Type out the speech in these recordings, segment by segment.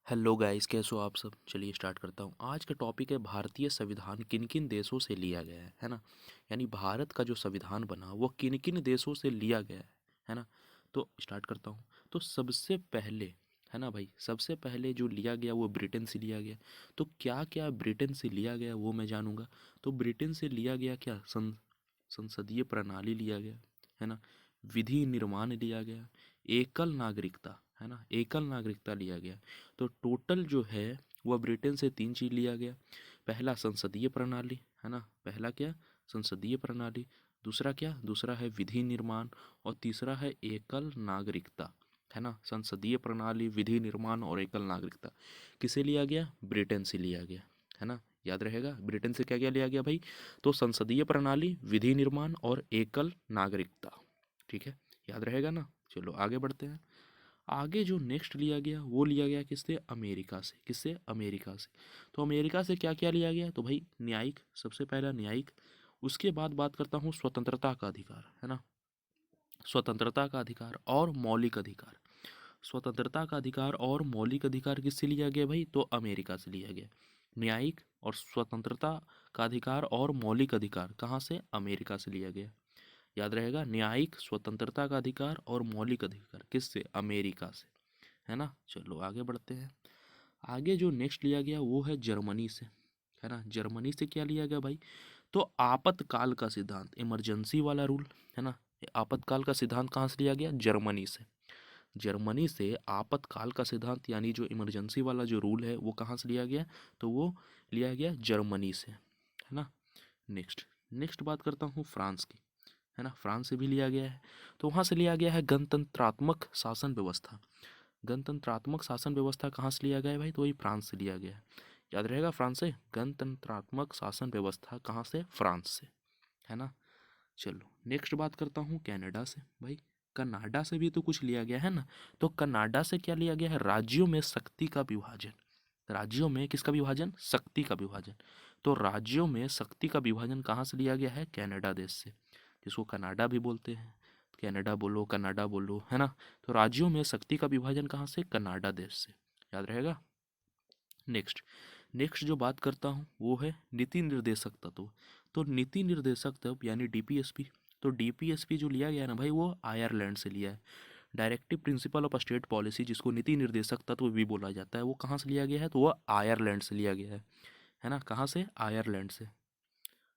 Hello guys, कैसे हो आप सब। चलिए स्टार्ट करता हूँ। आज का टॉपिक है भारतीय संविधान किन किन देशों से लिया गया है ना। यानी भारत का जो संविधान बना वो किन किन देशों से लिया गया है ना। तो स्टार्ट करता हूँ। तो सबसे पहले है ना भाई, सबसे पहले जो लिया गया वो ब्रिटेन से लिया गया। तो क्या क्या ब्रिटेन से लिया गया वो मैं जानूंगा। तो ब्रिटेन से लिया गया क्या, संसदीय प्रणाली लिया गया है ना, विधि निर्माण लिया गया, एकल नागरिकता है ना, एकल नागरिकता लिया गया। तो टोटल जो है वह ब्रिटेन से 3 चीज़ लिया गया। पहला संसदीय प्रणाली है ना, पहला क्या, संसदीय प्रणाली। दूसरा क्या, दूसरा है विधि निर्माण। और तीसरा है एकल नागरिकता है ना। संसदीय प्रणाली, विधि निर्माण और एकल नागरिकता किसे लिया गया, ब्रिटेन से लिया गया है ना। याद रहेगा ब्रिटेन से क्या क्या लिया गया भाई। तो संसदीय प्रणाली, विधि निर्माण और एकल नागरिकता। ठीक है, याद रहेगा ना। चलो आगे बढ़ते हैं। आगे जो नेक्स्ट लिया गया वो लिया गया किससे, अमेरिका से। किससे, अमेरिका से। तो अमेरिका से क्या क्या लिया गया, तो भाई न्यायिक, सबसे पहला न्यायिक। उसके बाद बात करता हूँ स्वतंत्रता का अधिकार है ना, स्वतंत्रता का अधिकार और मौलिक अधिकार। स्वतंत्रता का अधिकार और मौलिक अधिकार किससे लिया गया भाई, तो अमेरिका से लिया गया। न्यायिक और स्वतंत्रता का अधिकार और मौलिक अधिकार कहाँ से, अमेरिका से लिया गया। याद रहेगा, न्यायिक, स्वतंत्रता का अधिकार और मौलिक अधिकार किससे, अमेरिका से है ना। चलो आगे बढ़ते हैं। आगे जो नेक्स्ट लिया गया वो है जर्मनी से है ना। जर्मनी से क्या लिया गया भाई, तो आपातकाल का सिद्धांत, इमरजेंसी वाला रूल है ना। आपातकाल का सिद्धांत कहाँ से लिया गया, जर्मनी से। जर्मनी से आपातकाल का सिद्धांत यानी जो इमरजेंसी वाला जो रूल है वो कहाँ से लिया गया, तो वो लिया गया जर्मनी से है ना। नेक्स्ट नेक्स्ट बात करता हूँ फ्रांस की है ना। फ्रांस से भी लिया गया है। तो वहाँ से लिया गया है गणतंत्रात्मक शासन व्यवस्था। गणतंत्रात्मक शासन व्यवस्था कहाँ से लिया गया है भाई, तो वही फ्रांस से लिया गया है। याद रहेगा, फ्रांस से गणतंत्रात्मक शासन व्यवस्था कहाँ से, फ्रांस से है ना। चलो नेक्स्ट बात करता हूँ कनाडा से भाई। कनाडा से भी तो कुछ लिया गया है ना। तो कनाडा से क्या लिया गया है, राज्यों में शक्ति का विभाजन। राज्यों में किसका विभाजन, शक्ति का विभाजन। तो राज्यों में शक्ति का विभाजन कहाँ से लिया गया है, कनाडा देश से, जिसको कनाडा भी बोलते हैं। कनाडा बोलो, कनाडा बोलो है ना। तो राज्यों में शक्ति का विभाजन कहाँ से, कनाडा देश से। याद रहेगा। नेक्स्ट नेक्स्ट जो बात करता हूँ वो है नीति निर्देशक तत्व। तो नीति निर्देशक तत्व यानी डीपीएसपी। तो डीपीएसपी जो लिया गया है ना भाई, वो आयरलैंड से लिया है। Directive principle of state policy, जिसको नीति निर्देशक तत्व भी बोला जाता है, वो कहाँ से लिया गया है, तो वो आयरलैंड से लिया गया है ना। कहाँ से, आयरलैंड से।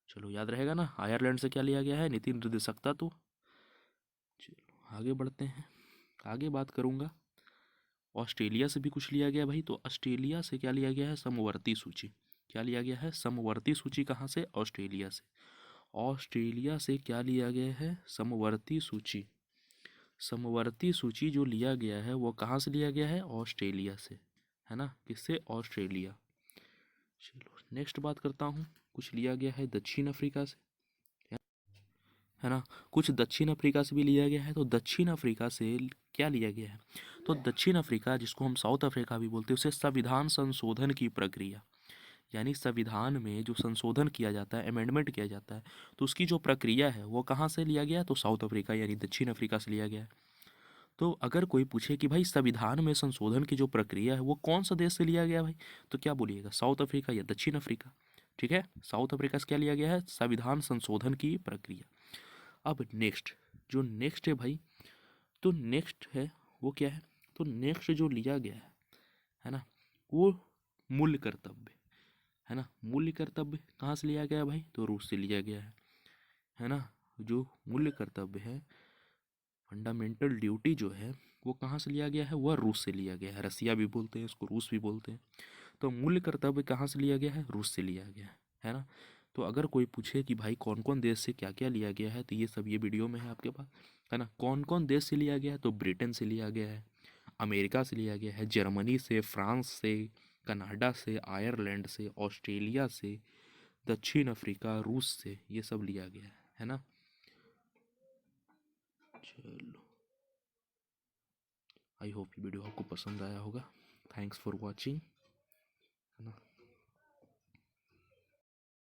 चलो याद रहेगा ना, आयरलैंड से क्या लिया गया है, नीति निर्देशक तत्व। चलो आगे बढ़ते हैं। आगे बात करूंगा, ऑस्ट्रेलिया से भी कुछ लिया गया भाई। तो ऑस्ट्रेलिया से क्या लिया गया है, समवर्ती सूची। क्या लिया गया है, समवर्ती सूची। कहाँ से, ऑस्ट्रेलिया से। ऑस्ट्रेलिया से क्या लिया गया है, समवर्ती सूची। समवर्ती सूची जो लिया गया है वो कहाँ से लिया गया है, ऑस्ट्रेलिया से है ना। किससे, ऑस्ट्रेलिया। चलो नेक्स्ट बात करता हूँ, कुछ लिया गया है दक्षिण अफ्रीका से है ना। कुछ दक्षिण अफ्रीका से भी लिया गया है। तो दक्षिण अफ्रीका से क्या लिया गया है, तो दक्षिण अफ्रीका, जिसको हम साउथ अफ्रीका भी बोलते हैं, उसे संविधान संशोधन की प्रक्रिया, यानी संविधान में जो संशोधन किया जाता है, अमेंडमेंट किया जाता है, तो उसकी जो प्रक्रिया है वो कहाँ से लिया गया, तो साउथ अफ्रीका यानी दक्षिण अफ्रीका से लिया गया है। तो अगर कोई पूछे कि भाई संविधान में संशोधन की जो प्रक्रिया है वो कौन सा देश से लिया गया भाई, तो क्या बोलिएगा, साउथ अफ्रीका या दक्षिण अफ्रीका। ठीक है, साउथ अफ्रीका से क्या लिया गया है, संविधान संशोधन की प्रक्रिया। अब नेक्स्ट, जो नेक्स्ट है भाई, तो नेक्स्ट है वो क्या है, तो नेक्स्ट जो लिया गया है ना, वो मूल्य कर्तव्य है ना। मूल्य कर्तव्य कहाँ से लिया गया है भाई, तो रूस से लिया गया है ना। जो मूल्य कर्तव्य है, फंडामेंटल ड्यूटी जो है, वो कहाँ से लिया गया है, वह रूस से लिया गया है। रसिया भी बोलते हैं इसको, रूस भी बोलते हैं। तो मूल्य कर्तव्य कहाँ से लिया गया है, रूस से लिया गया है ना। तो अगर कोई पूछे कि भाई कौन कौन देश से क्या क्या लिया गया है, तो ये सब ये वीडियो में है आपके पास है ना। कौन कौन देश से लिया गया है, तो ब्रिटेन से लिया गया है, अमेरिका से लिया गया है, जर्मनी से, फ्रांस से, कनाडा से, आयरलैंड से, ऑस्ट्रेलिया से, दक्षिण अफ्रीका, रूस से, ये सब लिया गया है ना। चलो आई होप ये वीडियो आपको पसंद आया होगा। थैंक्स फॉर वॉचिंग है ना।